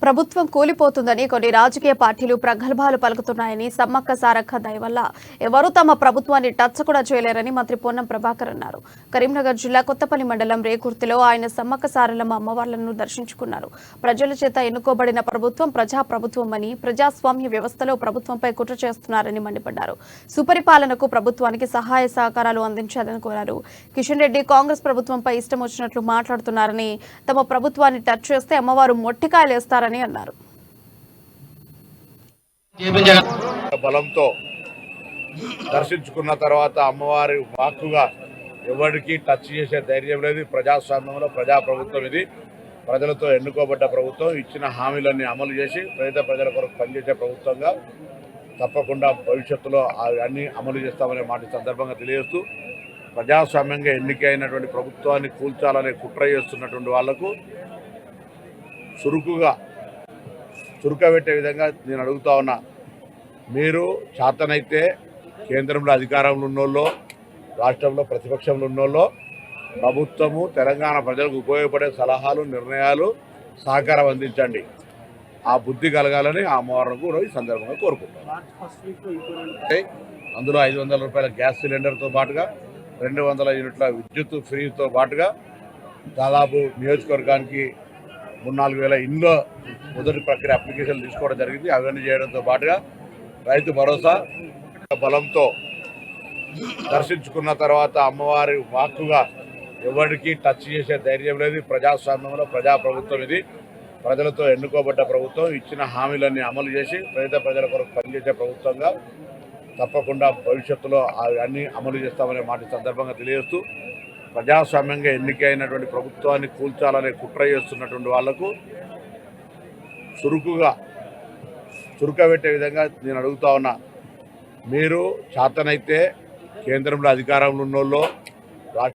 ప్రభుత్వం కూలిపోతుందని కొన్ని రాజకీయ పార్టీలు ప్రగల్భాలు పలుకుతున్నాయని, సమ్మక్క సారక్క దయ వల్ల ఎవరూ తమ ప్రభుత్వాన్ని టచ్ కూడా చేయలేరని మంత్రి పొన్నం ప్రభాకర్ అన్నారు. కరీంనగర్ జిల్లా కొత్తపల్లి మండలం రేకుర్తిలో ఆయన సమ్మక్క సారలమ్మ అమ్మవార్లను దర్శించుకున్నారు. ప్రజల చేత ఎన్నుకోబడిన ప్రభుత్వం ప్రజాప్రభుత్వం అని, ప్రజాస్వామ్య వ్యవస్థలో ప్రభుత్వంపై కుట్ర చేస్తున్నారని మండిపడ్డారు. సుపరిపాలనకు ప్రభుత్వానికి సహాయ సహకారాలు అందించాలని కోరారు. కిషన్ రెడ్డి కాంగ్రెస్ ప్రభుత్వంపై ఇష్టం వచ్చినట్లు మాట్లాడుతున్నారని, తమ ప్రభుత్వాన్ని టచ్ చేస్తే అమ్మవారు మొట్టికాయలేస్తారని అన్నారు. బలంతో దర్శించుకున్న తర్వాత అమ్మవారి వాక్కుగా ఎవరికి టచ్ చేసే ధైర్యం లేదు. ప్రజాస్వామ్యంలో ప్రజాప్రభుత్వం ఇది. ప్రజలతో ఎన్నుకోబడ్డ ప్రభుత్వం. ఇచ్చిన హామీలన్నీ అమలు చేసి ప్రజల కొరకు పనిచేసే ప్రభుత్వంగా తప్పకుండా భవిష్యత్తులో అన్ని అమలు చేస్తామనే మాట సందర్భంగా తెలియజేస్తూ, ప్రజాస్వామ్యంగా ఎన్నికైనటువంటి ప్రభుత్వాన్ని కూల్చాలనే కుట్ర చేస్తున్నటువంటి వాళ్లకు చురుకబెట్టే విధంగా నేను అడుగుతా ఉన్నా. మీరు చేతనైతే కేంద్రంలో అధికారంలో ఉన్నోళ్ళో, రాష్ట్రంలో ప్రతిపక్షంలో ఉన్నోళ్ళో ప్రభుత్వము తెలంగాణ ప్రజలకు ఉపయోగపడే సలహాలు, నిర్ణయాలు, సహకారం అందించండి. ఆ బుద్ధి కలగాలని ఆ అమ్మవారిని కూడా ఈ సందర్భంగా కోరుకుంటున్నాను. అందులో 500 రూపాయల గ్యాస్ సిలిండర్తో పాటుగా 200 యూనిట్ల విద్యుత్ ఫ్రీతో పాటుగా దాదాపు నియోజకవర్గానికి 3-4 వేల ఇండ్ల మొదటి ప్రక్రియ అప్లికేషన్లు తీసుకోవడం జరిగింది. అవన్నీ చేయడంతో పాటుగా రైతు భరోసా బలంతో దర్శించుకున్న తర్వాత అమ్మవారి వాక్కుగా ఎవరికి టచ్ చేసే ధైర్యం లేదు. ప్రజాస్వామ్యంలో ప్రజాప్రభుత్వం ఇది. ప్రజలతో ఎన్నుకోబడ్డ ప్రభుత్వం. ఇచ్చిన హామీలన్నీ అమలు చేసి ప్రజల కొరకు పనిచేసే ప్రభుత్వంగా తప్పకుండా భవిష్యత్తులో అన్ని అమలు చేస్తామనే మాట సందర్భంగా తెలియజేస్తూ, ప్రజాస్వామ్యంగా ఎన్నికైనటువంటి ప్రభుత్వాన్ని కూల్చాలనే కుట్ర చేస్తున్నటువంటి వాళ్లకు చురుకబెట్టే విధంగా నేను అడుగుతా ఉన్నా. మీరు చేతనైతే కేంద్రంలో అధికారంలో ఉన్నోళ్ళో,